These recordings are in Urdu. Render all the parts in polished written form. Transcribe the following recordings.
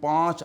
5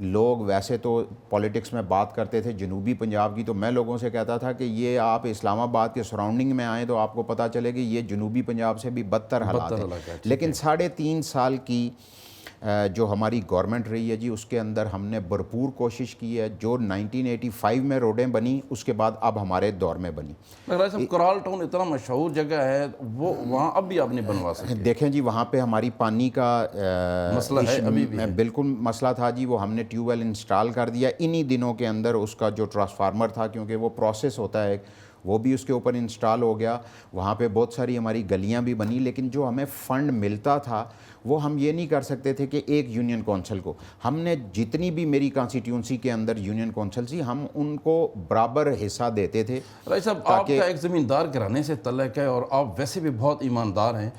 لوگ ویسے تو پولیٹکس میں بات کرتے تھے جنوبی پنجاب کی، تو میں لوگوں سے کہتا تھا کہ یہ آپ اسلام آباد کے سراؤنڈنگ میں آئیں تو آپ کو پتہ چلے کہ یہ جنوبی پنجاب سے بھی بدتر حالات ہیں۔ لیکن 3.5 سال کی جو ہماری گورنمنٹ رہی ہے جی، اس کے اندر ہم نے بھرپور کوشش کی ہے۔ جو 1985 میں روڈیں بنی، اس کے بعد اب ہمارے دور میں بنی۔ مگر صاحب کرال ٹاؤن اتنا مشہور جگہ ہے، وہ وہاں اب بھی آپ نہیں بنوا سکتے۔ دیکھیں جی، وہاں پہ ہماری پانی کا مسئلہ ہے، ابھی بھی ہے۔ بالکل مسئلہ تھا جی، وہ ہم نے ٹیوب ویل انسٹال کر دیا انہی دنوں کے اندر۔ اس کا جو ٹرانسفارمر تھا، کیونکہ وہ پروسیس ہوتا ہے، وہ بھی اس کے اوپر انسٹال ہو گیا۔ وہاں پہ بہت ساری ہماری گلیاں بھی بنی، لیکن جو ہمیں فنڈ ملتا تھا وہ ہم یہ نہیں کر سکتے تھے کہ ایک یونین کونسل کو، ہم نے جتنی بھی میری کانسٹیٹیونسی کے اندر یونین کونسل تھی، ہم ان کو برابر حصہ دیتے تھے۔ رائی صاحب، آپ کا ایک زمیندار گھرانے سے تعلق ہے اور آپ ویسے بھی بہت ایماندار ہیں۔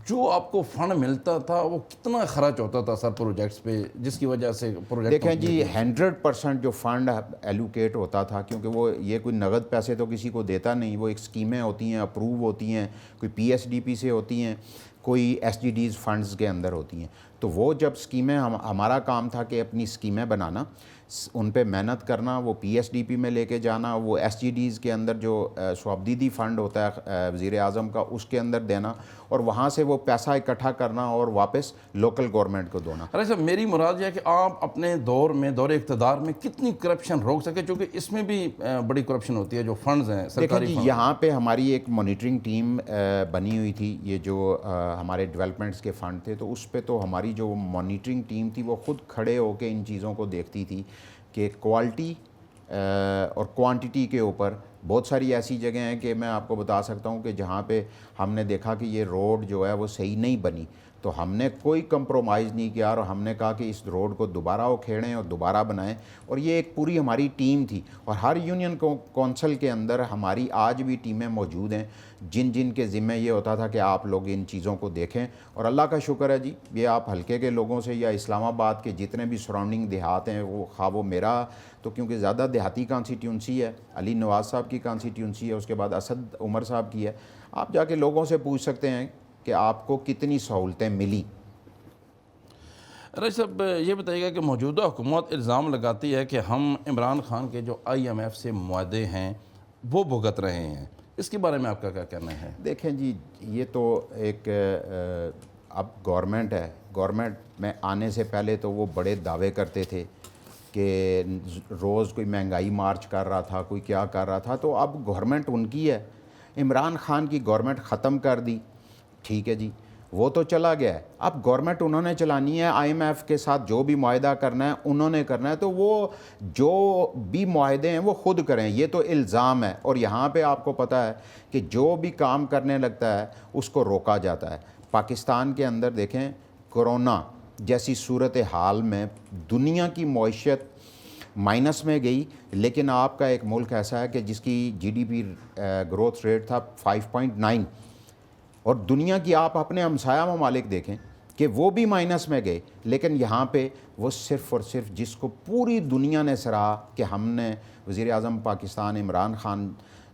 جو آپ کو فنڈ ملتا تھا وہ کتنا خرچ ہوتا تھا سر پروجیکٹس پہ، جس کی وجہ سے پروجیکٹ؟ دیکھیں جی، 100% جو فنڈ ایلوکیٹ ہوتا تھا، کیونکہ وہ یہ کوئی نقد پیسے تو کسی کو دیتا نہیں، وہ ایک اسکیمیں ہوتی ہیں، اپروو ہوتی ہیں، کوئی پی ایس ڈی پی سے ہوتی ہیں، کوئی ایس جی ڈیز فنڈز کے اندر ہوتی ہیں۔ تو وہ جب اسکیمیں، ہمارا کام تھا کہ اپنی اسکیمیں بنانا، ان پہ محنت کرنا، وہ پی ایس ڈی پی میں لے کے جانا، وہ ایس جی ڈیز کے اندر جو صوابدیدی فنڈ ہوتا ہے وزیر اعظم کا، اس کے اندر دینا، اور وہاں سے وہ پیسہ اکٹھا کرنا اور واپس لوکل گورنمنٹ کو دینا۔ ارے صاحب، میری مراد یہ ہے کہ آپ اپنے دور میں، دور اقتدار میں کتنی کرپشن روک سکے، چونکہ اس میں بھی بڑی کرپشن ہوتی ہے جو فنڈز ہیں سرکاری دیکھیں جی، یہاں پہ ہماری ایک مانیٹرنگ ٹیم بنی ہوئی تھی، یہ جو ہمارے ڈیولپمنٹس کے فنڈ تھے، تو اس پہ تو ہماری جو مانیٹرنگ ٹیم تھی وہ خود کھڑے ہو کے ان چیزوں کو دیکھتی تھی کہ کوالٹی اور کوانٹٹی کے اوپر بہت ساری ایسی جگہیں ہیں کہ میں آپ کو بتا سکتا ہوں کہ جہاں پہ ہم نے دیکھا کہ یہ روڈ جو ہے وہ صحیح نہیں بنی، تو ہم نے کوئی کمپرومائز نہیں کیا، اور ہم نے کہا کہ اس روڈ کو دوبارہ اکھیڑیں اور دوبارہ بنائیں۔ اور یہ ایک پوری ہماری ٹیم تھی، اور ہر یونین کونسل کے اندر ہماری آج بھی ٹیمیں موجود ہیں جن کے ذمہ یہ ہوتا تھا کہ آپ لوگ ان چیزوں کو دیکھیں۔ اور اللہ کا شکر ہے جی، یہ آپ حلقے کے لوگوں سے یا اسلام آباد کے جتنے بھی سراؤنڈنگ دیہات ہیں، وہ خواہ وہ میرا تو کیونکہ زیادہ دیہاتی کانسٹیٹیونسی ہے، علی نواز صاحب کی کانسٹیٹیونسی ہے، اس کے بعد اسد عمر صاحب کی ہے، آپ جا کے لوگوں سے پوچھ سکتے ہیں کہ آپ کو کتنی سہولتیں ملی۔ رئیس صاحب، یہ بتائیے گا کہ موجودہ حکومت الزام لگاتی ہے کہ ہم عمران خان کے جو IMF سے معاہدے ہیں وہ بھگت رہے ہیں، اس کے بارے میں آپ کا کیا کہنا ہے؟ دیکھیں جی، یہ تو ایک اب گورنمنٹ ہے، گورنمنٹ میں آنے سے پہلے تو وہ بڑے دعوے کرتے تھے کہ روز کوئی مہنگائی مارچ کر رہا تھا، کوئی کیا کر رہا تھا، تو اب گورنمنٹ ان کی ہے، عمران خان کی گورنمنٹ ختم کر دی، ٹھیک ہے جی، وہ تو چلا گیا ہے، اب گورنمنٹ انہوں نے چلانی ہے، IMF کے ساتھ جو بھی معاہدہ کرنا ہے انہوں نے کرنا ہے، تو وہ جو بھی معاہدے ہیں وہ خود کریں، یہ تو الزام ہے۔ اور یہاں پہ آپ کو پتہ ہے کہ جو بھی کام کرنے لگتا ہے اس کو روکا جاتا ہے۔ پاکستان کے اندر دیکھیں، کرونا جیسی صورتحال میں دنیا کی معیشت مائنس میں گئی، لیکن آپ کا ایک ملک ایسا ہے کہ جس کی GDP گروتھ ریٹ تھا 5.9، اور دنیا کی آپ اپنے ہمسایہ ممالک دیکھیں کہ وہ بھی مائنس میں گئے، لیکن یہاں پہ وہ صرف اور صرف جس کو پوری دنیا نے سراہا کہ ہم نے، وزیر اعظم پاکستان عمران خان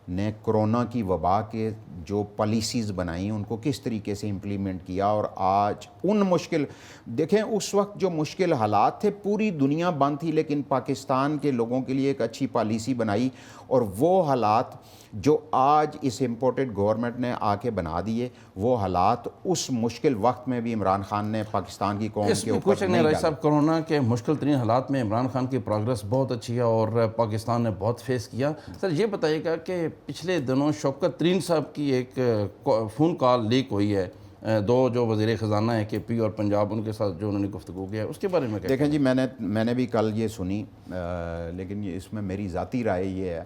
نے کرونا کی وبا کے جو پالیسیز بنائیں ان کو کس طریقے سے امپلیمنٹ کیا، اور آج ان مشکل، دیکھیں اس وقت جو مشکل حالات تھے، پوری دنیا بند تھی، لیکن پاکستان کے لوگوں کے لیے ایک اچھی پالیسی بنائی، اور وہ حالات جو آج اس امپورٹڈ گورنمنٹ نے آ کے بنا دیے، وہ حالات اس مشکل وقت میں بھی عمران خان نے پاکستان کی قوم کے اوپر نہیں رائے ڈالے۔ صاحب، کرونا کے مشکل ترین حالات میں عمران خان کی پروگرس بہت اچھی ہے اور پاکستان نے بہت فیس کیا۔ سر یہ بتائیے گا کہ پچھلے دنوں شوکت ترین صاحب کی ایک فون کال لیک ہوئی ہے، دو جو وزیر خزانہ ہیں KP اور پنجاب، ان کے ساتھ جو انہوں نے گفتگو کیا ہے، اس کے بارے میں کیا؟ دیکھیں جی، میں نے بھی کل یہ سنی، لیکن اس میں میری ذاتی رائے یہ ہے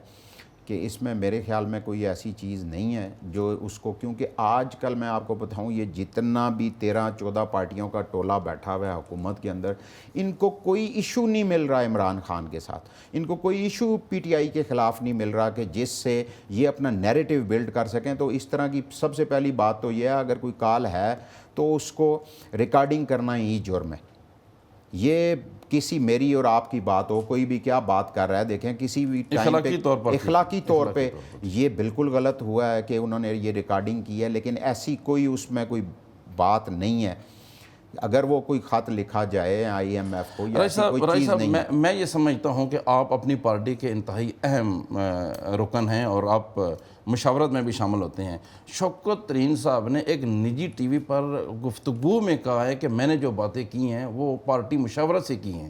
کہ اس میں میرے خیال میں کوئی ایسی چیز نہیں ہے جو اس کو، کیونکہ آج کل میں آپ کو بتاؤں، یہ جتنا بھی 13-14 پارٹیوں کا ٹولہ بیٹھا ہوا ہے حکومت کے اندر، ان کو کوئی ایشو نہیں مل رہا عمران خان کے ساتھ، ان کو کوئی ایشو PTI کے خلاف نہیں مل رہا کہ جس سے یہ اپنا نیریٹو بلڈ کر سکیں۔ تو اس طرح کی سب سے پہلی بات تو یہ ہے، اگر کوئی کال ہے تو اس کو ریکارڈنگ کرنا ہی جرم ہے۔ یہ کسی میری اور آپ کی بات ہو، کوئی بھی کیا بات کر رہا ہے، دیکھیں کسی بھی ٹائم پہ اخلاقی طور پہ یہ بالکل غلط ہوا ہے کہ انہوں نے یہ ریکارڈنگ کی ہے، لیکن ایسی کوئی اس میں کوئی بات نہیں ہے اگر وہ کوئی خط لکھا جائے IMF کو یا رائس ایسی صاحب کوئی چیز نہیں ہے. میں یہ سمجھتا ہوں کہ آپ اپنی پارٹی کے انتہائی اہم رکن ہیں اور آپ مشاورت میں بھی شامل ہوتے ہیں. شوکت ترین صاحب نے ایک نجی ٹی وی پر گفتگو میں کہا ہے کہ میں نے جو باتیں کی ہیں وہ پارٹی مشاورت سے کی ہیں.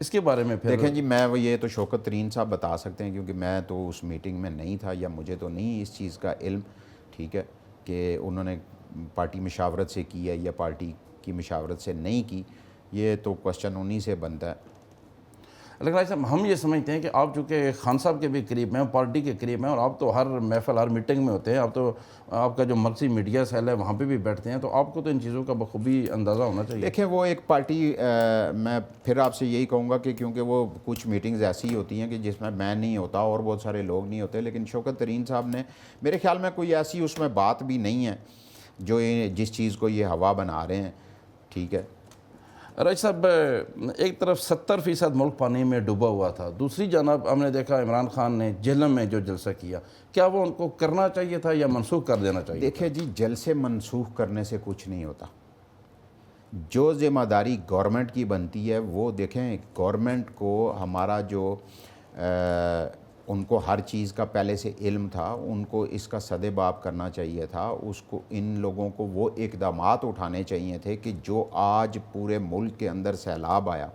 اس کے بارے میں پھر دیکھیں جی، میں یہ تو شوکت ترین صاحب بتا سکتے ہیں کیونکہ میں تو اس میٹنگ میں نہیں تھا یا مجھے تو نہیں اس چیز کا علم، ٹھیک ہے، کہ انہوں نے پارٹی مشاورت سے کی ہے یا پارٹی کی مشاورت سے نہیں کی. یہ تو کوسچن انہی سے بنتا ہے. لیکن رائس صاحب ہم یہ سمجھتے ہیں کہ آپ چونکہ خان صاحب کے بھی قریب ہیں، پارٹی کے قریب ہیں، اور آپ تو ہر محفل ہر میٹنگ میں ہوتے ہیں، آپ تو آپ کا جو مرکزی میڈیا سیل ہے وہاں پہ بھی بیٹھتے ہیں، تو آپ کو تو ان چیزوں کا بخوبی اندازہ ہونا چاہیے. دیکھیں وہ ایک پارٹی، میں پھر آپ سے یہی کہوں گا کہ کیونکہ وہ کچھ میٹنگز ایسی ہوتی ہیں کہ جس میں نہیں ہوتا اور بہت سارے لوگ نہیں ہوتے، لیکن شوکت ترین صاحب نے میرے خیال میں کوئی ایسی اس میں بات بھی نہیں ہے جو جس چیز کو یہ ہوا بنا رہے ہیں. ٹھیک ہے. رائس صاحب ایک طرف 70% ملک پانی میں ڈوبا ہوا تھا، دوسری جانب ہم نے دیکھا عمران خان نے جہلم میں جو جلسہ کیا، کیا وہ ان کو کرنا چاہیے تھا یا منسوخ کر دینا چاہیے؟ دیکھیں جی، جلسے منسوخ کرنے سے کچھ نہیں ہوتا. جو ذمہ داری گورنمنٹ کی بنتی ہے وہ دیکھیں، گورنمنٹ کو ہمارا جو ان کو ہر چیز کا پہلے سے علم تھا، ان کو اس کا سدِ باب کرنا چاہیے تھا. اس کو ان لوگوں کو وہ اقدامات اٹھانے چاہیے تھے کہ جو آج پورے ملک کے اندر سیلاب آیا،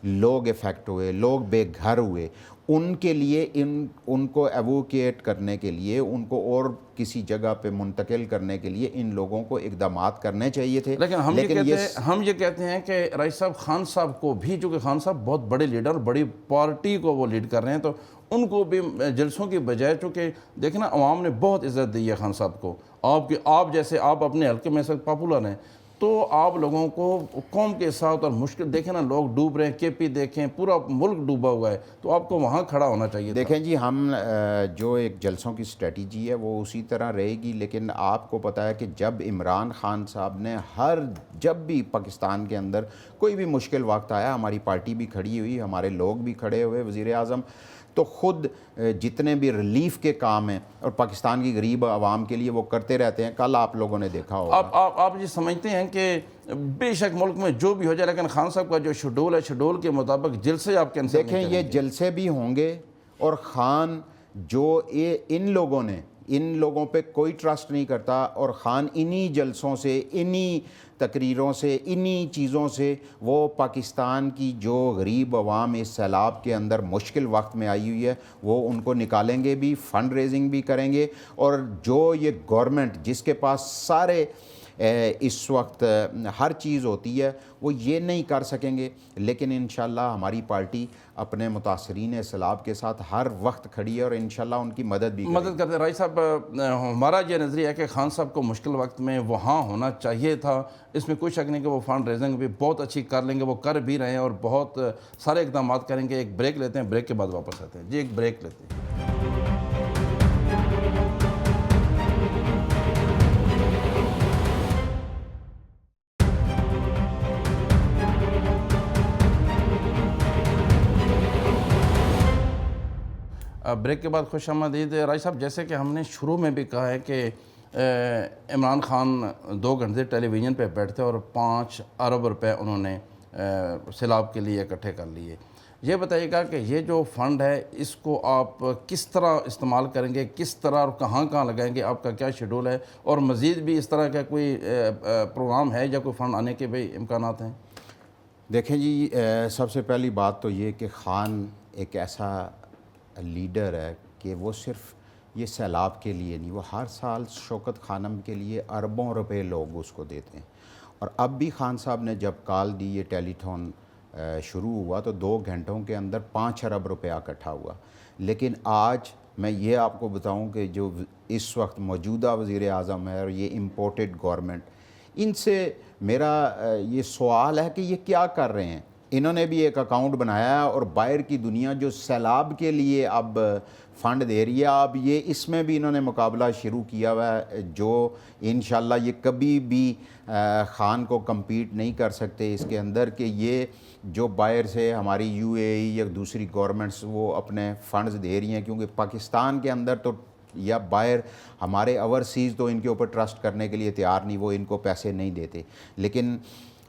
لوگ افیکٹ ہوئے، لوگ بے گھر ہوئے، ان کے لیے ان کو ایووکیٹ کرنے کے لیے، ان کو اور کسی جگہ پہ منتقل کرنے کے لیے ان لوگوں کو اقدامات کرنے چاہیے تھے. لیکن ہم یہ کہتے ہیں کہ رائس صاحب خان صاحب کو بھی، چونکہ خان صاحب بہت بڑے لیڈر، بڑی پارٹی کو وہ لیڈ کر رہے ہیں، تو ان کو بھی جلسوں کی بجائے، چونکہ دیکھنا عوام نے بہت عزت دی ہے خان صاحب کو، آپ جیسے آپ اپنے حلقے میں سے پاپولر ہیں، تو آپ لوگوں کو قوم کے ساتھ اور مشکل دیکھیں نا، لوگ ڈوب رہے ہیں، KP دیکھیں، پورا ملک ڈوبا ہوا ہے، تو آپ کو وہاں کھڑا ہونا چاہیے تھا. دیکھیں جی، ہم جو ایک جلسوں کی اسٹریٹجی ہے وہ اسی طرح رہے گی. لیکن آپ کو پتہ ہے کہ جب عمران خان صاحب نے جب بھی پاکستان کے اندر کوئی بھی مشکل وقت آیا، ہماری پارٹی بھی کھڑی ہوئی، ہمارے لوگ بھی کھڑے ہوئے، وزیر اعظم تو خود جتنے بھی ریلیف کے کام ہیں اور پاکستان کی غریب عوام کے لیے وہ کرتے رہتے ہیں. کل آپ لوگوں نے دیکھا ہوگا. آپ یہ سمجھتے ہیں کہ بے شک ملک میں جو بھی ہو جائے، لیکن خان صاحب کا جو شیڈول ہے، شیڈول کے مطابق جلسے آپ کینسل نہیں کریں گے؟ دیکھیں، یہ جلسے بھی ہوں گے، اور خان جو ان لوگوں پہ کوئی ٹرسٹ نہیں کرتا، اور خان انہی جلسوں سے، انہی تقریروں سے، انہی چیزوں سے وہ پاکستان کی جو غریب عوام اس سیلاب کے اندر مشکل وقت میں آئی ہوئی ہے وہ ان کو نکالیں گے بھی، فنڈ ریزنگ بھی کریں گے. اور جو یہ گورنمنٹ جس کے پاس سارے اس وقت ہر چیز ہوتی ہے، وہ یہ نہیں کر سکیں گے. لیکن انشاءاللہ ہماری پارٹی اپنے متاثرین سیلاب کے ساتھ ہر وقت کھڑی ہے اور انشاءاللہ ان کی مدد بھی کرتے ہیں. رائس صاحب ہمارا یہ نظریہ ہے کہ خان صاحب کو مشکل وقت میں وہاں ہونا چاہیے تھا. اس میں کوئی شک نہیں کہ وہ فنڈ ریزنگ بھی بہت اچھی کر لیں گے، وہ کر بھی رہے ہیں اور بہت سارے اقدامات کریں گے. ایک بریک لیتے ہیں، بریک کے بعد واپس آتے ہیں. جی ایک بریک لیتے ہیں. بریک کے بعد خوش آمدید. رائس صاحب جیسے کہ ہم نے شروع میں بھی کہا ہے کہ عمران خان 2 گھنٹے ٹیلی ویژن پہ بیٹھتے اور 5 ارب روپے انہوں نے سیلاب کے لیے اکٹھے کر لیے. یہ بتائیے گا کہ یہ جو فنڈ ہے اس کو آپ کس طرح استعمال کریں گے، کس طرح اور کہاں لگائیں گے، آپ کا کیا شیڈول ہے، اور مزید بھی اس طرح کا کوئی پروگرام ہے یا کوئی فنڈ آنے کے بھی امکانات ہیں؟ دیکھیں جی، سب سے پہلی بات تو یہ کہ خان ایک ایسا لیڈر ہے کہ وہ صرف یہ سیلاب کے لیے نہیں، وہ ہر سال شوکت خانم کے لیے اربوں روپے لوگ اس کو دیتے ہیں. اور اب بھی خان صاحب نے جب کال دی، یہ ٹیلی تھون شروع ہوا تو 2 گھنٹوں کے اندر 5 ارب روپیہ اکٹھا ہوا. لیکن آج میں یہ آپ کو بتاؤں کہ جو اس وقت موجودہ وزیر اعظم ہے اور یہ امپورٹڈ گورنمنٹ، ان سے میرا یہ سوال ہے کہ یہ کیا کر رہے ہیں. انہوں نے بھی ایک اکاؤنٹ بنایا ہے اور باہر کی دنیا جو سیلاب کے لیے اب فنڈ دے رہی ہے، اب یہ اس میں بھی انہوں نے مقابلہ شروع کیا ہوا ہے، جو انشاءاللہ یہ کبھی بھی خان کو کمپیٹ نہیں کر سکتے اس کے اندر، کہ یہ جو باہر سے ہماری UAE یا دوسری گورنمنٹس وہ اپنے فنڈز دے رہی ہیں، کیونکہ پاکستان کے اندر تو یا باہر ہمارے اوورسیز تو ان کے اوپر ٹرسٹ کرنے کے لیے تیار نہیں، وہ ان کو پیسے نہیں دیتے. لیکن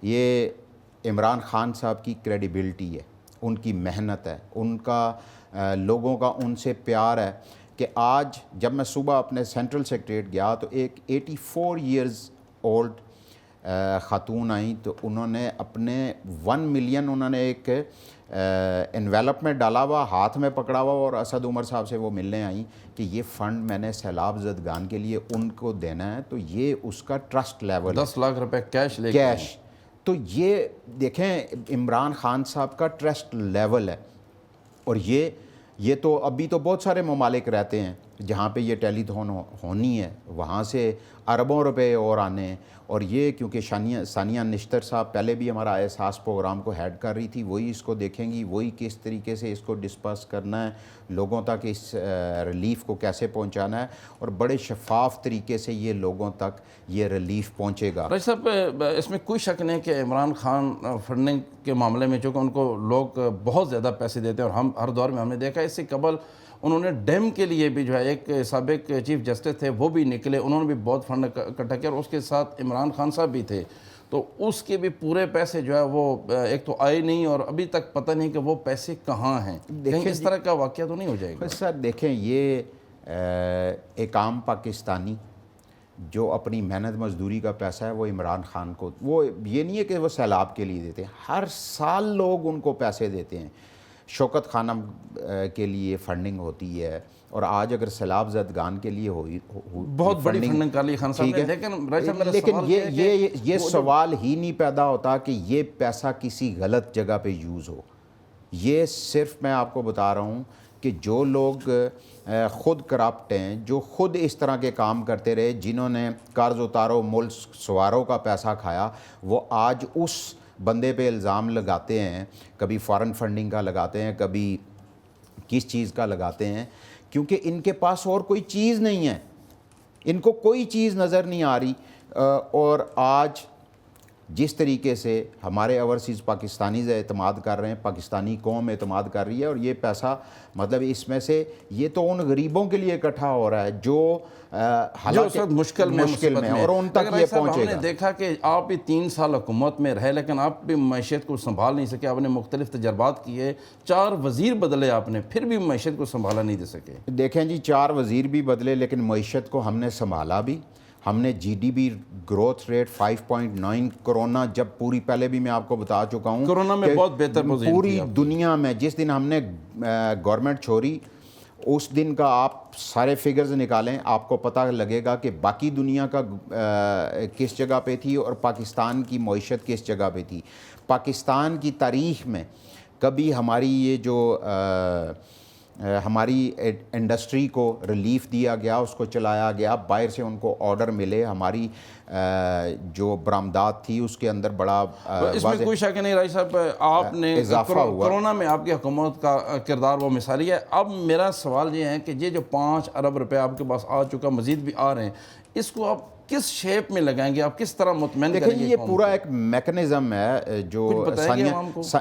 یہ عمران خان صاحب کی کریڈیبلٹی ہے، ان کی محنت ہے، ان کا لوگوں کا ان سے پیار ہے کہ آج جب میں صبح اپنے سینٹرل سیکریٹریٹ گیا تو ایک 84 ایئرز اولڈ خاتون آئیں، تو انہوں نے اپنے 1 ملین انہوں نے ایک انویلپ میں ڈالا ہوا، ہاتھ میں پکڑا ہوا، اور اسد عمر صاحب سے وہ ملنے آئیں کہ یہ فنڈ میں نے سیلاب زدگان کے لیے ان کو دینا ہے، تو یہ اس کا ٹرسٹ لیول 10 لاکھ روپے کیش لے کے آئے۔ کیش، تو یہ دیکھیں عمران خان صاحب کا ٹرسٹ لیول ہے، اور یہ تو ابھی تو بہت سارے ممالک رہتے ہیں جہاں پہ یہ ٹیلی تھون ہونی ہے، وہاں سے اربوں روپے اور آنے ہیں، اور یہ کیونکہ ثانیہ نشتر صاحب پہلے بھی ہمارا احساس پروگرام کو ہیڈ کر رہی تھی، وہی اس کو دیکھیں گی، وہی کس طریقے سے اس کو ڈسپرس کرنا ہے، لوگوں تک اس ریلیف کو کیسے پہنچانا ہے، اور بڑے شفاف طریقے سے یہ لوگوں تک یہ ریلیف پہنچے گا۔ راجہ صاحب، اس میں کوئی شک نہیں کہ عمران خان فنڈنگ کے معاملے میں چونکہ ان کو لوگ بہت زیادہ پیسے دیتے ہیں، اور ہم ہر دور میں ہم نے دیکھا اس سے قبل انہوں نے ڈیم کے لیے بھی جو ہے ایک سابق چیف جسٹس تھے وہ بھی نکلے، انہوں نے بھی بہت فنڈ اکٹھا کیا، اور اس کے ساتھ عمران خان صاحب بھی تھے، تو اس کے بھی پورے پیسے جو ہے وہ ایک تو آئے نہیں، اور ابھی تک پتہ نہیں کہ وہ پیسے کہاں ہیں، کہیں اس طرح کا واقعہ تو نہیں ہو جائے گا؟ بس سر دیکھیں، یہ ایک عام پاکستانی جو اپنی محنت مزدوری کا پیسہ ہے وہ عمران خان کو، وہ یہ نہیں ہے کہ وہ سیلاب کے لیے دیتے ہیں، ہر سال لوگ ان کو پیسے دیتے ہیں، شوکت خانم کے لیے فنڈنگ ہوتی ہے، اور آج اگر سیلاب زدگان کے لیے ہوئی بہت بڑی فنڈنگ کر لی خان صاحب نے، لیکن یہ سوال ہی نہیں پیدا ہوتا کہ یہ پیسہ کسی غلط جگہ پہ یوز ہو۔ یہ صرف میں آپ کو بتا رہا ہوں کہ جو لوگ خود کرپٹ ہیں، جو خود اس طرح کے کام کرتے رہے، جنہوں نے قرض اتارو ملک سواروں کا پیسہ کھایا، وہ آج اس بندے پہ الزام لگاتے ہیں، کبھی فارن فنڈنگ کا لگاتے ہیں، کبھی کس چیز کا لگاتے ہیں، کیونکہ ان کے پاس اور کوئی چیز نہیں ہے، ان کو کوئی چیز نظر نہیں آ رہی۔ اور آج جس طریقے سے ہمارے اوورسیز پاکستانیز اعتماد کر رہے ہیں، پاکستانی قوم اعتماد کر رہی ہے، اور یہ پیسہ مطلب اس میں سے یہ تو ان غریبوں کے لیے اکٹھا ہو رہا ہے جو حالانکہ مشکل میں اور ان تک یہ پہنچے گا۔ ہم نے دیکھا کہ آپ بھی 3 سال حکومت میں رہے، لیکن آپ بھی معیشت کو سنبھال نہیں سکے، آپ نے مختلف تجربات کیے، 4 وزیر بدلے آپ نے، پھر بھی معیشت کو سنبھالا نہیں دے سکے۔ دیکھیں جی، 4 وزیر بھی بدلے، لیکن معیشت کو ہم نے سنبھالا بھی۔ ہم نے G D P growth rate 5.9، corona جب پوری، پہلے بھی میں آپ کو بتا چکا ہوں، کرونا میں بہت بہتر پوزیشن پوری دنیا میں جس دن ہم نے گورنمنٹ چھوڑی اس دن کا آپ سارے فگرز نکالیں، آپ کو پتہ لگے گا کہ باقی دنیا کا کس جگہ پہ تھی اور پاکستان کی معیشت کس جگہ پہ تھی۔ پاکستان کی تاریخ میں کبھی ہماری یہ جو ہماری انڈسٹری کو ریلیف دیا گیا، اس کو چلایا گیا، باہر سے ان کو آرڈر ملے، ہماری جو برآمدات تھی اس کے اندر بڑا اس میں کوئی شک نہیں راجہ صاحب، آپ نے اضافہ ہوا۔ کرونا میں آپ کی حکومت کا کردار وہ مثالی ہے۔ اب میرا سوال یہ ہے کہ یہ جو 5 ارب روپے آپ کے پاس آ چکا، مزید بھی آ رہے ہیں، اس کو آپ کس شیپ میں لگائیں گے، آپ کس طرح مطمئن کریں گے؟ دیکھیں یہ پورا ایک میکنزم ہے جو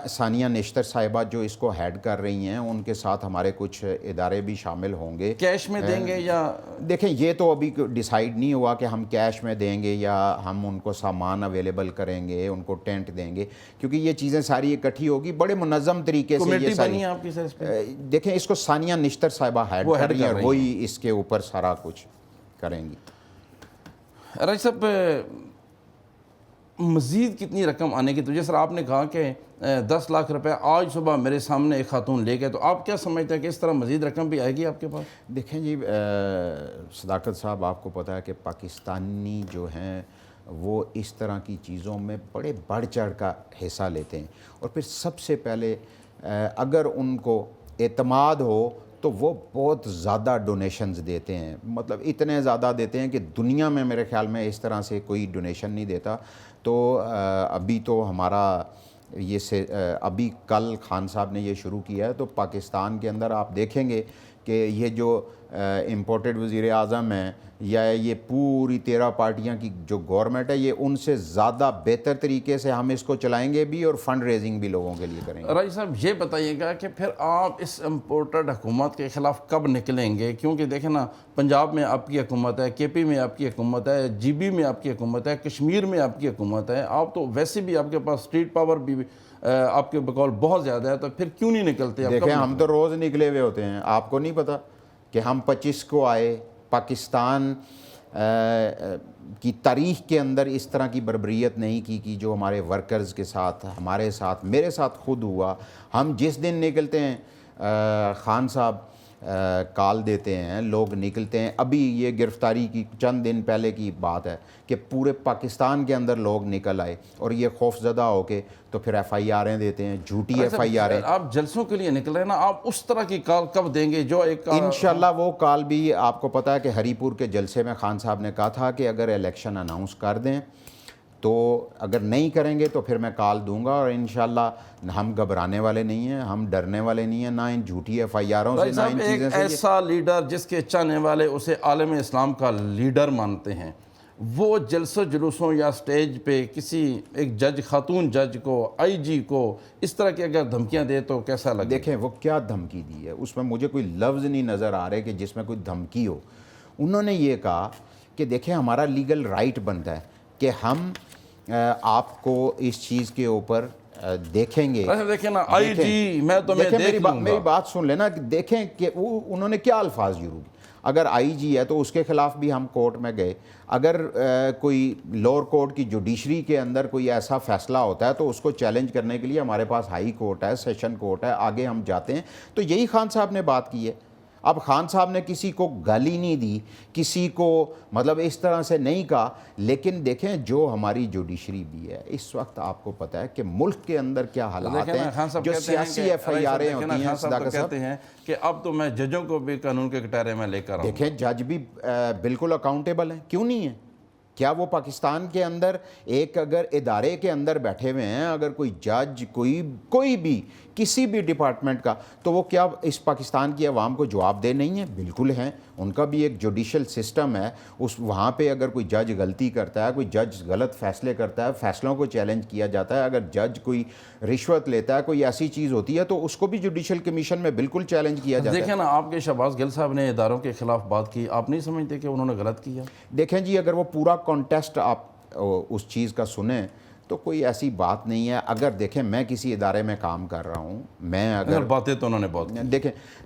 ثانیہ نشتر صاحبہ جو اس کو ہیڈ کر رہی ہیں، ان کے ساتھ ہمارے کچھ ادارے بھی شامل ہوں گے۔ کیش میں دیں گے یا؟ دیکھیں یہ تو ابھی ڈیسائیڈ نہیں ہوا کہ ہم کیش میں دیں گے یا ہم ان کو سامان اویلیبل کریں گے، ان کو ٹینٹ دیں گے، کیونکہ یہ چیزیں ساری اکٹھی ہوگی بڑے منظم طریقے سے۔ یہ بنی آپ کی سر؟ دیکھیں اس کو ثانیہ نشتر صاحبہ ہیڈ کر رہی ہیں، وہی اس کے اوپر سارا کچھ کریں گی۔ راجہ صاحب، مزید کتنی رقم آنے کی؟ تو جس طرح آپ نے کہا کہ 10 لاکھ روپے آج صبح میرے سامنے ایک خاتون لے گئے، تو آپ کیا سمجھتے ہیں کہ اس طرح مزید رقم بھی آئے گی آپ کے پاس؟ دیکھیں جی صداقت صاحب، آپ کو پتہ ہے کہ پاکستانی جو ہیں وہ اس طرح کی چیزوں میں بڑے بڑھ چڑھ کا حصہ لیتے ہیں، اور پھر سب سے پہلے اگر ان کو اعتماد ہو تو وہ بہت زیادہ ڈونیشنز دیتے ہیں، مطلب اتنے زیادہ دیتے ہیں کہ دنیا میں میرے خیال میں اس طرح سے کوئی ڈونیشن نہیں دیتا۔ تو ابھی تو ہمارا ابھی کل خان صاحب نے یہ شروع کیا ہے، تو پاکستان کے اندر آپ دیکھیں گے کہ یہ جو امپورٹڈ وزیر اعظم ہیں یا یہ پوری 13 پارٹیاں کی جو گورنمنٹ ہے، یہ ان سے زیادہ بہتر طریقے سے ہم اس کو چلائیں گے بھی اور فنڈ ریزنگ بھی لوگوں کے لیے کریں گے۔ راجی صاحب یہ بتائیے گا کہ پھر آپ اس امپورٹڈ حکومت کے خلاف کب نکلیں گے؟ کیونکہ دیکھیں نا، پنجاب میں آپ کی حکومت ہے، کے پی میں آپ کی حکومت ہے، جی بی میں آپ کی حکومت ہے، کشمیر میں آپ کی حکومت ہے، آپ تو ویسے بھی آپ کے پاس اسٹریٹ پاور بھی آپ کے بقول بہت زیادہ ہے، تو پھر کیوں نہیں نکلتے؟ دیکھیں ہم تو روز نکلے ہوئے ہوتے ہیں، آپ کو نہیں پتہ کہ ہم 25 کو آئے، پاکستان کی تاریخ کے اندر اس طرح کی بربریت نہیں کی جو ہمارے ورکرز کے ساتھ، ہمارے ساتھ، میرے ساتھ خود ہوا۔ ہم جس دن نکلتے ہیں خان صاحب کال دیتے ہیں، لوگ نکلتے ہیں۔ ابھی یہ گرفتاری کی چند دن پہلے کی بات ہے کہ پورے پاکستان کے اندر لوگ نکل آئے اور یہ خوف زدہ ہو کے تو پھر ایف آئی آریں دیتے ہیں، جھوٹی ایف آئی آریں۔ آپ جلسوں کے لیے نکلے نا، آپ اس طرح کی کال کب دیں گے جو ایک انشاءاللہ وہ کال بھی آپ کو پتہ ہے کہ ہری پور کے جلسے میں خان صاحب نے کہا تھا کہ اگر الیکشن اناؤنس کر دیں تو اگر نہیں کریں گے تو پھر میں کال دوں گا، اور انشاءاللہ ہم گھبرانے والے نہیں ہیں، ہم ڈرنے والے نہیں ہیں، نہ ان جھوٹی ایف آئی آروں سے، نہ ان چیزیں سے۔ ایک ایسا لیڈر جس کے چاہنے والے اسے عالم اسلام کا لیڈر مانتے ہیں، وہ جلسوں جلوسوں یا سٹیج پہ کسی ایک جج، خاتون جج کو، آئی جی کو اس طرح کی اگر دھمکیاں دے تو کیسا لگے؟ دیکھیں وہ کیا دھمکی دی ہے، اس میں مجھے کوئی لفظ نہیں نظر آ رہے کہ جس میں کوئی دھمکی ہو۔ انہوں نے یہ کہا کہ دیکھیں ہمارا لیگل رائٹ بنتا ہے کہ ہم آپ کو اس چیز کے اوپر دیکھیں گے۔ دیکھیں نا آئی جی، میں تمہیں دیکھ لوں گا۔ میری بات سن لینا، دیکھیں کہ انہوں نے کیا الفاظ یوز کیے۔ اگر آئی جی ہے تو اس کے خلاف بھی ہم کورٹ میں گئے، اگر کوئی لوور کورٹ کی جوڈیشری کے اندر کوئی ایسا فیصلہ ہوتا ہے تو اس کو چیلنج کرنے کے لیے ہمارے پاس ہائی کورٹ ہے، سیشن کورٹ ہے، آگے ہم جاتے ہیں۔ تو یہی خان صاحب نے بات کی ہے۔ اب خان صاحب نے کسی کو گالی نہیں دی، کسی کو مطلب اس طرح سے نہیں کہا، لیکن دیکھیں جو ہماری جوڈیشری بھی ہے اس وقت آپ کو پتہ ہے کہ ملک کے اندر کیا حالات ہیں، جو سیاسی ایف آئی آریں ہوتی ہیں۔ صداقت صاحب کہتے ہیں کہ اب تو میں ججوں کو بھی قانون کے کٹہرے میں لے کر آؤں۔ دیکھیں جج بھی بالکل اکاؤنٹیبل ہیں، کیوں نہیں ہیں؟ کیا وہ پاکستان کے اندر ایک اگر ادارے کے اندر بیٹھے ہوئے ہیں، اگر کوئی جج کوئی بھی کسی بھی ڈپارٹمنٹ کا، تو وہ کیا اس پاکستان کی عوام کو جواب دہ نہیں ہے؟ بالکل ہیں، ان کا بھی ایک جوڈیشل سسٹم ہے۔ وہاں پہ اگر کوئی جج غلطی کرتا ہے، کوئی جج غلط فیصلے کرتا ہے، فیصلوں کو چیلنج کیا جاتا ہے۔ اگر جج کوئی رشوت لیتا ہے، کوئی ایسی چیز ہوتی ہے تو اس کو بھی جوڈیشل کمیشن میں بالکل چیلنج کیا جاتا ہے۔ دیکھیں نا، آپ کے شہباز گل صاحب نے اداروں کے خلاف بات کی، آپ نہیں سمجھتے کہ انہوں نے غلط کیا؟ دیکھیں جی، اگر وہ پورا کانٹیسٹ آپ اس چیز کا سنیں تو کوئی ایسی بات نہیں ہے۔ اگر دیکھیں میں کسی ادارے میں کام کر رہا ہوں، میں اگر باتیں تو انہوں نے بہت کی،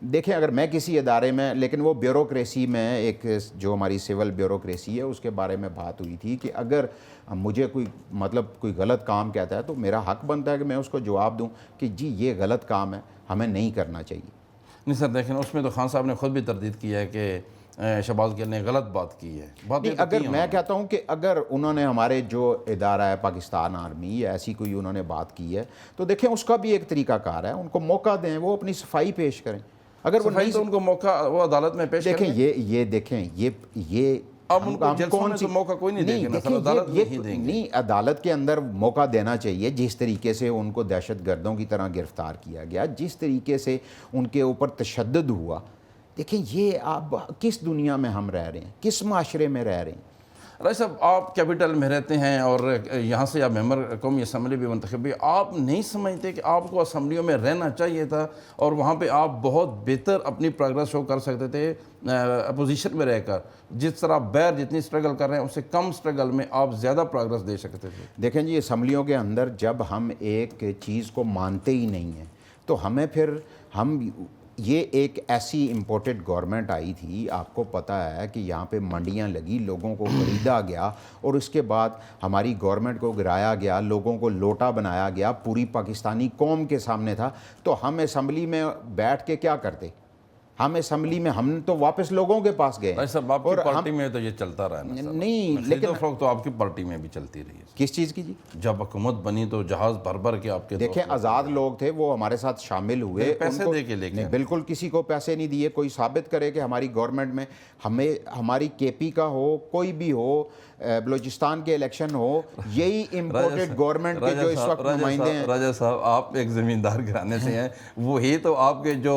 دیکھیں اگر میں کسی ادارے میں، لیکن وہ بیوروکریسی میں ایک جو ہماری سول بیوروکریسی ہے اس کے بارے میں بات ہوئی تھی کہ اگر مجھے کوئی غلط کام کہتا ہے تو میرا حق بنتا ہے کہ میں اس کو جواب دوں کہ جی یہ غلط کام ہے، ہمیں نہیں کرنا چاہیے۔ نہیں سر، دیکھیں اس میں تو خان صاحب نے خود بھی تردید کی ہے کہ شہباز گل نے غلط بات کی ہے۔ اگر میں کہتا ہوں کہ اگر انہوں نے ہمارے جو ادارہ ہے پاکستان آرمی یا ایسی کوئی انہوں نے بات کی ہے تو دیکھیں اس کا بھی ایک طریقہ کار ہے، ان کو موقع دیں، وہ اپنی صفائی پیش کریں۔ اگر وہ نہیں تو ان کو موقع وہ عدالت میں پیش دیکھیں، یہ دیکھیں یہ اب ان کو جلسوں میں تو موقع کوئی نہیں دے گا، عدالت میں ہی دیں گے۔ نہیں، عدالت کے اندر موقع دینا چاہیے۔ جس طریقے سے ان کو دہشت گردوں کی طرح گرفتار کیا گیا، جس طریقے سے ان کے اوپر تشدد ہوا، دیکھیں یہ آپ کس دنیا میں ہم رہ رہے ہیں، کس معاشرے میں رہ رہے ہیں؟ راجی صاحب، آپ کیپٹل میں رہتے ہیں اور یہاں سے آپ ممبر قومی اسمبلی بھی منتخب ہوئے، آپ نہیں سمجھتے کہ آپ کو اسمبلیوں میں رہنا چاہیے تھا اور وہاں پہ آپ بہت بہتر اپنی پروگرس شو کر سکتے تھے اپوزیشن میں رہ کر؟ جس طرح بیر جتنی سٹرگل کر رہے ہیں اس سے کم سٹرگل میں آپ زیادہ پروگرس دے سکتے تھے۔ دیکھیں جی، اسمبلیوں کے اندر جب ہم ایک چیز کو مانتے ہی نہیں ہیں تو ہمیں پھر یہ ایک ایسی امپورٹڈ گورنمنٹ آئی تھی، آپ کو پتہ ہے کہ یہاں پہ منڈیاں لگی، لوگوں کو خریدا گیا اور اس کے بعد ہماری گورنمنٹ کو گرایا گیا، لوگوں کو لوٹا بنایا گیا، پوری پاکستانی قوم کے سامنے تھا۔ تو ہم اسمبلی میں بیٹھ کے کیا کرتے؟ ہم اسمبلی میں ہم تو واپس لوگوں کے پاس گئے۔ صاحب آپ کی پارٹی میں تو یہ چلتا رہا ہے نا؟ نہیں، لیکن فروخت تو آپ کی پارٹی میں بھی چلتی رہی ہے۔ کس چیز کی جی؟ جب حکومت بنی تو جہاز بھر بھر کے آپ کے دیکھیں آزاد لوگ تھے، وہ ہمارے ساتھ شامل ہوئے، پیسے دے کے لے کے بالکل کسی کو پیسے نہیں دیے۔ کوئی ثابت کرے کہ ہماری گورنمنٹ میں ہماری کے پی کا ہو، کوئی بھی ہو، بلوچستان کے الیکشن ہو، یہی امپورٹڈ گورنمنٹ کے جو اس وقت نمائندے ہیں۔ راجہ صاحب، آپ ایک زمیندار گھرانے سے ہیں، وہی تو آپ کے جو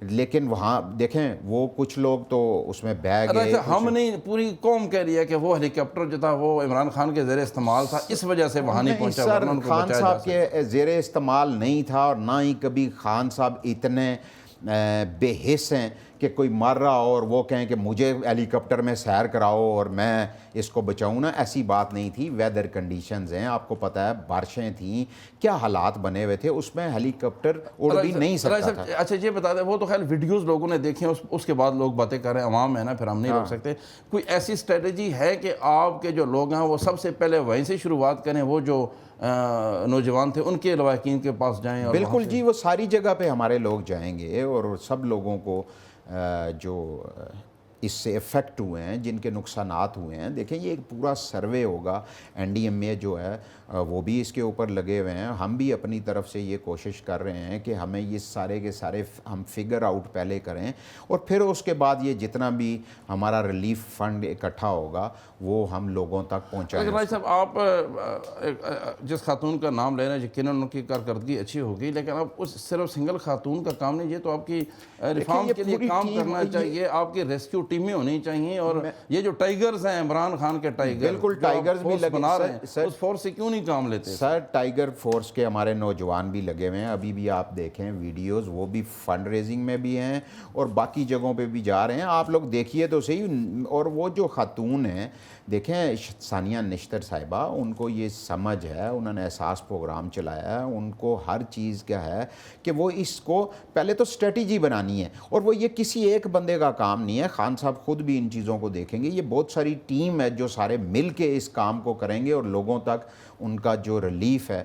لیکن وہاں دیکھیں وہ کچھ لوگ تو اس میں بہ گئے. ہم نہیں، پوری قوم کہہ رہی ہے کہ وہ ہیلی کاپٹر جو تھا وہ عمران خان کے زیر استعمال تھا، اس وجہ سے وہاں نہیں پہنچا، ورنہ ان کو خان بچایا جا صاحب کے زیر استعمال نہیں تھا، اور نہ ہی کبھی خان صاحب اتنے بے حس ہیں کہ کوئی مر رہا اور وہ کہیں کہ مجھے ہیلی کاپٹر میں سیر کراؤ اور میں اس کو بچاؤں نا. ایسی بات نہیں تھی. ویدر کنڈیشنز ہیں، آپ کو پتہ ہے بارشیں تھیں، کیا حالات بنے ہوئے تھے، اس میں ہیلی کاپٹر اڑ بھی نہیں سکتا تھا. اچھا یہ بتا دیں، وہ تو خیر ویڈیوز لوگوں نے دیکھے ہیں، اس کے بعد لوگ باتیں کر رہے ہیں، عوام ہے نا، پھر ہم نہیں روک سکتے. کوئی ایسی اسٹریٹجی ہے کہ آپ کے جو لوگ ہیں وہ سب سے پہلے وہیں سے شروعات کریں، وہ جو نوجوان تھے ان کے لواحقین کے پاس جائیں؟ اور بالکل جی، وہ ساری جگہ پہ ہمارے لوگ جائیں گے اور سب لوگوں کو جو اس سے افیکٹ ہوئے ہیں، جن کے نقصانات ہوئے ہیں. دیکھیں یہ ایک پورا سروے ہوگا، NDMA جو ہے وہ بھی اس کے اوپر لگے ہوئے ہیں. ہم بھی اپنی طرف سے یہ کوشش کر رہے ہیں کہ ہمیں یہ سارے کے سارے ہم فگر آؤٹ پہلے کریں، اور پھر اس کے بعد یہ جتنا بھی ہمارا ریلیف فنڈ اکٹھا ہوگا وہ ہم لوگوں تک پہنچائیں. لیکن بھائی صاحب، آپ جس خاتون کا نام لے رہے ہیں یقیناً ان کی کارکردگی اچھی ہوگی، لیکن اب اس صرف سنگل خاتون کا کام نہیں، یہ تو آپ کی ریفارم کے لیے کام کرنا چاہیے، آپ کی ریسکیو ٹیمیں ہونی چاہیے. اور یہ جو ٹائیگرز ہیں، عمران خان کے ٹائیگر، بالکل ٹائیگرز بھی لگے بنا رہے ہیں، اس فورس سے کیوں نہیں کام لیتے؟ سر ٹائیگر فورس کے ہمارے نوجوان بھی لگے ہوئے ہیں. ابھی بھی آپ دیکھیں ویڈیوز، وہ بھی فنڈ ریزنگ میں بھی ہیں اور باقی جگہوں پہ بھی جا رہے ہیں. آپ لوگ دیکھیے تو صحیح. اور وہ جو خاتون ہیں، دیکھیں ثانیہ نشتر صاحبہ، ان کو یہ سمجھ ہے، انہوں نے احساس پروگرام چلایا ہے، ان کو ہر چیز کیا ہے کہ وہ اس کو پہلے تو اسٹریٹجی بنانی ہے، اور وہ یہ کسی ایک بندے کا کام نہیں ہے. خان صاحب خود بھی ان چیزوں کو دیکھیں گے. یہ بہت ساری ٹیم ہے جو سارے مل کے اس کام کو کریں گے، اور لوگوں تک ان کا جو ریلیف ہے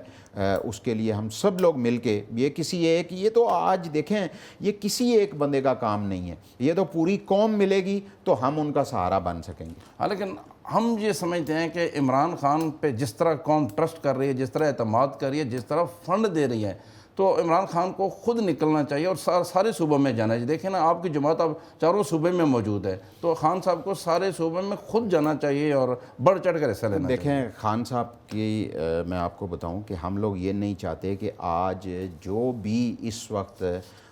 اس کے لیے ہم سب لوگ مل کے، یہ کسی ایک، یہ تو آج دیکھیں یہ کسی ایک بندے کا کام نہیں ہے، یہ تو پوری قوم ملے گی تو ہم ان کا سہارا بن سکیں گے. ہاں، لیکن ہم یہ سمجھتے ہیں کہ عمران خان پہ جس طرح قوم ٹرسٹ کر رہی ہے، جس طرح اعتماد کر رہی ہے، جس طرح فنڈ دے رہی ہے، تو عمران خان کو خود نکلنا چاہیے اور سارے صوبوں میں جانا چاہیے. دیکھیں نا، آپ کی جماعت اب چاروں صوبے میں موجود ہے، تو خان صاحب کو سارے صوبے میں خود جانا چاہیے اور بڑھ چڑھ کر حصہ لینا چاہیے. دیکھیں خان صاحب کی میں آپ کو بتاؤں کہ ہم لوگ یہ نہیں چاہتے کہ آج جو بھی اس وقت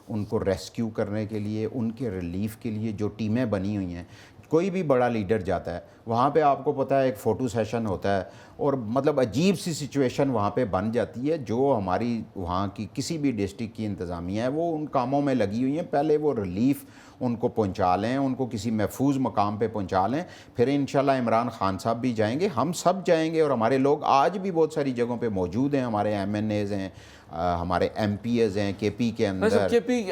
ان کو ریسکیو کرنے کے لیے، ان کے ریلیف کے لیے جو ٹیمیں بنی ہوئی ہیں، کوئی بھی بڑا لیڈر جاتا ہے وہاں پہ آپ کو پتہ ہے ایک فوٹو سیشن ہوتا ہے، اور مطلب عجیب سی سچویشن وہاں پہ بن جاتی ہے. جو ہماری وہاں کی کسی بھی ڈسٹرکٹ کی انتظامیہ ہے وہ ان کاموں میں لگی ہوئی ہیں. پہلے وہ ریلیف ان کو پہنچا لیں، ان کو کسی محفوظ مقام پہ پہنچا لیں، پھر انشاءاللہ عمران خان صاحب بھی جائیں گے، ہم سب جائیں گے. اور ہمارے لوگ آج بھی بہت ساری جگہوں پہ موجود ہیں، ہمارے MNAs ہیں، ہمارے MPs ہیں KP کے اندر.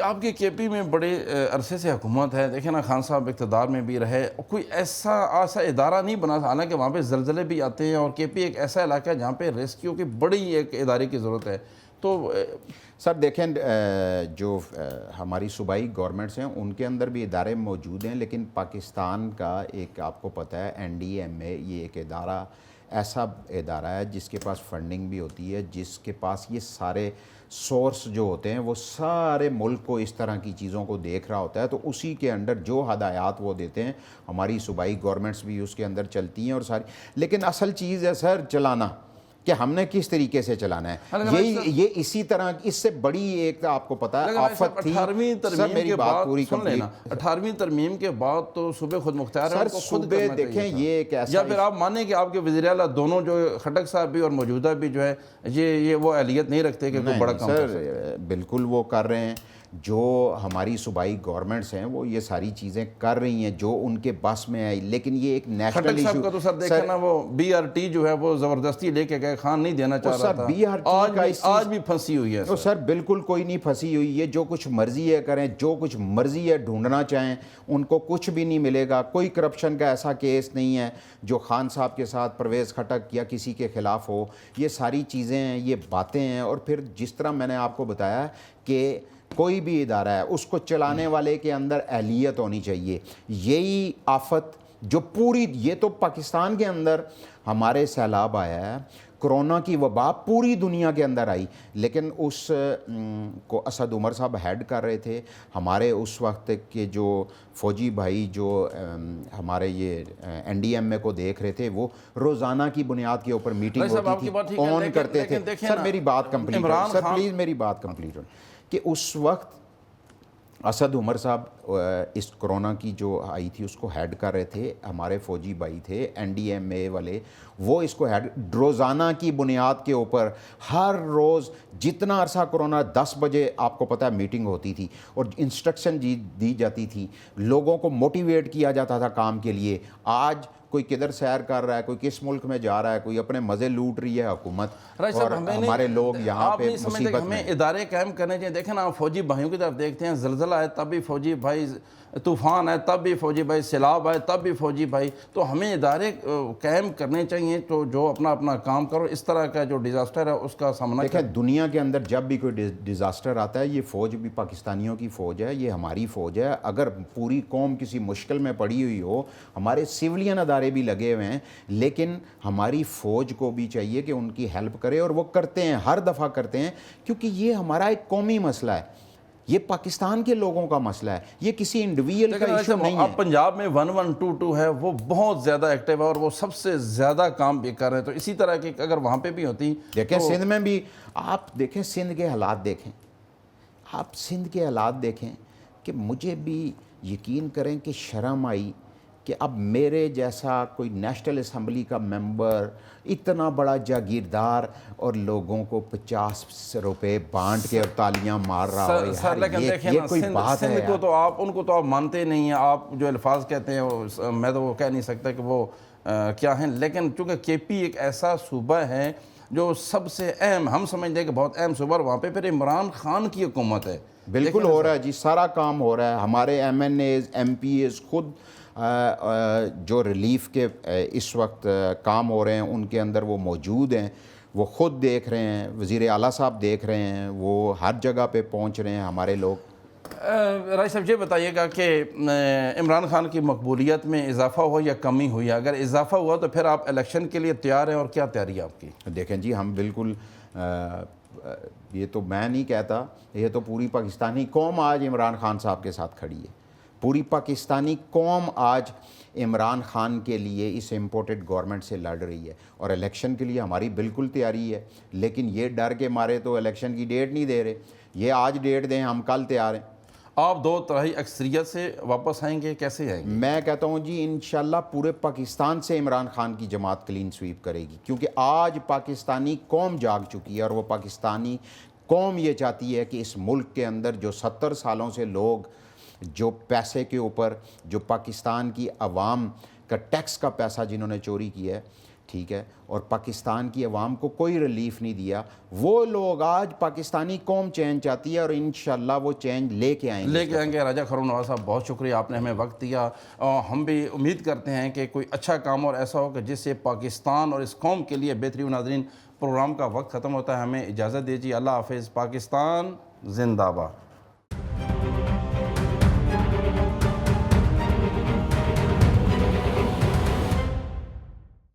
آپ کی KP میں بڑے عرصے سے حکومت ہے، دیکھیں نا، خان صاحب اقتدار میں بھی رہے، کوئی ایسا ادارہ نہیں بنا، حالانکہ وہاں پہ زلزلے بھی آتے ہیں، اور KP ایک ایسا علاقہ ہے جہاں پہ ریسکیو کی بڑی ایک ادارے کی ضرورت ہے. تو سر دیکھیں جو ہماری صوبائی گورنمنٹس ہیں ان کے اندر بھی ادارے موجود ہیں، لیکن پاکستان کا ایک آپ کو پتہ ہے NDMA، یہ ایک ادارہ ایسا ادارہ ہے جس کے پاس فنڈنگ بھی ہوتی ہے، جس کے پاس یہ سارے سورس جو ہوتے ہیں وہ سارے ملک کو اس طرح کی چیزوں کو دیکھ رہا ہوتا ہے. تو اسی کے انڈر جو ہدایات وہ دیتے ہیں، ہماری صوبائی گورنمنٹس بھی اس کے اندر چلتی ہیں اور ساری. لیکن اصل چیز ہے سر چلانا، کہ ہم نے کس طریقے سے چلانا ہے. یہ اسی طرح اس سے بڑی ایک آپ کو پتہ ہے آفت تھی. 18ویں سر میری بات پوری سن لینا، 18ویں ترمیم کے بعد تو صوبے خود مختار ہیں، ان کو خود کرنا چاہیے. دیکھیں یہ ایک ایسا، یا پھر آپ مانیں کہ آپ کے وزیر اعلیٰ دونوں، جو خٹک صاحب بھی اور موجودہ بھی جو ہے، یہ وہ اہلیت نہیں رکھتے کہ کوئی بڑا کام کر سکتے. سر بالکل وہ کر رہے ہیں. جو ہماری صوبائی گورنمنٹس ہیں وہ یہ ساری چیزیں کر رہی ہیں جو ان کے بس میں آئی. لیکن یہ ایک نیشنل خٹک صاحب کا تو سر دیکھیں نا، وہ BRT جو ہے وہ زبردستی لے کے گئے، خان نہیں دینا چاہ رہا تھا، آج بھی پھنسی ہوئی ہے. تو سر بالکل کوئی نہیں پھنسی ہوئی. یہ جو کچھ مرضی ہے کریں، جو کچھ مرضی ہے ڈھونڈنا چاہیں، ان کو کچھ بھی نہیں ملے گا. کوئی کرپشن کا ایسا کیس نہیں ہے جو خان صاحب کے ساتھ پرویز خٹک یا کسی کے خلاف ہو. یہ ساری چیزیں ہیں، یہ باتیں ہیں. اور پھر جس طرح میں نے آپ کو بتایا کہ کوئی بھی ادارہ ہے اس کو چلانے والے کے اندر اہلیت ہونی چاہیے. یہی آفت جو پوری، یہ تو پاکستان کے اندر ہمارے سیلاب آیا ہے، کرونا کی وبا پوری دنیا کے اندر آئی، لیکن اس کو اسد عمر صاحب ہیڈ کر رہے تھے. ہمارے اس وقت کے جو فوجی بھائی جو ہمارے یہ NDMA کو دیکھ رہے تھے، وہ روزانہ کی بنیاد کے اوپر میٹنگ ہوتی تھی، آن کرتے تھے. سر میری بات کمپلیٹ، سر پلیز میری بات کمپلیٹ ہو. کہ اس وقت اسد عمر صاحب اس کرونا کی جو آئی تھی اس کو ہیڈ کر رہے تھے، ہمارے فوجی بھائی تھے NDMA والے، وہ اس کو ہیڈ روزانہ کی بنیاد کے اوپر ہر روز جتنا عرصہ کرونا 10 بجے آپ کو پتہ ہے میٹنگ ہوتی تھی اور انسٹرکشن دی جاتی تھی، لوگوں کو موٹیویٹ کیا جاتا تھا کام کے لیے۔ آج کوئی کدھر سیر کر رہا ہے، کوئی کس ملک میں جا رہا ہے، کوئی اپنے مزے لوٹ رہی ہے حکومت، اور ہمارے لوگ یہاں پہ مصیبت میں۔ ہمیں ادارے قائم کرنے چاہیے۔ دیکھیں نا، آپ فوجی بھائیوں کی طرف دیکھتے ہیں، زلزلہ ہے تب بھی فوجی بھائی، طوفان ہے تب بھی فوجی بھائی، سیلاب ہے تب بھی فوجی بھائی۔ تو ہمیں ادارے قائم کرنے چاہیے تو جو اپنا کام کرو۔ اس طرح کا جو ڈیزاسٹر ہے اس کا سامنا دیکھیں، دنیا کے اندر جب بھی کوئی ڈیزاسٹر آتا ہے، یہ فوج بھی پاکستانیوں کی فوج ہے، یہ ہماری فوج ہے۔ اگر پوری قوم کسی مشکل میں پڑی ہوئی ہو، ہمارے سیولین ادارے بھی لگے ہوئے ہیں، لیکن ہماری فوج کو بھی چاہیے کہ ان کی ہیلپ کرے، اور وہ کرتے ہیں، ہر دفعہ کرتے ہیں، کیونکہ یہ ہمارا ایک قومی مسئلہ ہے، یہ پاکستان کے لوگوں کا مسئلہ ہے، یہ کسی انڈیویجول کا ایشو نہیں ہے۔ اب پنجاب میں 1122 ہے، وہ بہت زیادہ ایکٹیو ہے اور وہ سب سے زیادہ کام بھی کر رہے ہیں۔ تو اسی طرح کی اگر وہاں پہ بھی ہوتی، دیکھیں سندھ میں بھی آپ دیکھیں، سندھ کے حالات دیکھیں، آپ سندھ کے حالات دیکھیں کہ مجھے بھی یقین کریں کہ شرم آئی کہ اب میرے جیسا کوئی نیشنل اسمبلی کا ممبر، اتنا بڑا جاگیردار، اور لوگوں کو 50 روپے بانٹ کے اور تالیاں مار رہا ہو۔ سر لیکن دیکھیں نا، کوئی بات ہے سندھ کو تو ان کو تو آپ مانتے نہیں ہیں، آپ جو الفاظ کہتے ہیں میں تو وہ کہہ نہیں سکتا کہ وہ کیا ہیں، لیکن چونکہ KP ایک ایسا صوبہ ہے جو سب سے اہم، ہم سمجھتے ہیں کہ بہت اہم صوبہ، وہاں پہ پھر عمران خان کی حکومت ہے۔ بالکل ہو رہا ہے جی، سارا کام ہو رہا ہے۔ ہمارے MNAs MPs خود جو ریلیف کے اس وقت کام ہو رہے ہیں ان کے اندر وہ موجود ہیں، وہ خود دیکھ رہے ہیں، وزیر اعلیٰ صاحب دیکھ رہے ہیں، وہ ہر جگہ پہ پہنچ رہے ہیں ہمارے لوگ۔ رائے صاحب یہ بتائیے گا کہ عمران خان کی مقبولیت میں اضافہ ہوا یا کمی ہوئی ہے؟ اگر اضافہ ہوا تو پھر آپ الیکشن کے لیے تیار ہیں، اور کیا تیاری ہے آپ کی؟ دیکھیں جی، ہم بالکل، یہ تو میں نہیں کہتا، یہ تو پوری پاکستانی قوم آج عمران خان صاحب کے ساتھ کھڑی ہے۔ پوری پاکستانی قوم آج عمران خان کے لیے اس امپورٹڈ گورنمنٹ سے لڑ رہی ہے، اور الیکشن کے لیے ہماری بالکل تیاری ہے، لیکن یہ ڈر کے مارے تو الیکشن کی ڈیٹ نہیں دے رہے۔ یہ آج ڈیٹ دیں، ہم کل تیار ہیں۔ آپ 2/3 اکثریت سے واپس آئیں گے؟ کیسے آئیں گے؟ میں کہتا ہوں جی، انشاءاللہ پورے پاکستان سے عمران خان کی جماعت کلین سویپ کرے گی، کیونکہ آج پاکستانی قوم جاگ چکی ہے، اور وہ پاکستانی قوم یہ چاہتی ہے کہ اس ملک کے اندر جو 70 سالوں سے لوگ جو پیسے کے اوپر، جو پاکستان کی عوام کا ٹیکس کا پیسہ جنہوں نے چوری کیا ہے، ٹھیک ہے، اور پاکستان کی عوام کو کوئی ریلیف نہیں دیا، وہ لوگ آج پاکستانی قوم چینج چاہتی ہے، اور انشاءاللہ وہ چینج لے کے آئیں گے۔ راجہ خرم نواز صاحب، بہت شکریہ، آپ نے ہمیں وقت دیا، اور ہم بھی امید کرتے ہیں کہ کوئی اچھا کام اور ایسا ہو کہ جس سے پاکستان اور اس قوم کے لیے بہتری ہو۔ ناظرین، پروگرام کا وقت ختم ہوتا ہے، ہمیں اجازت دیجیے، اللہ حافظ، پاکستان زندہ باد۔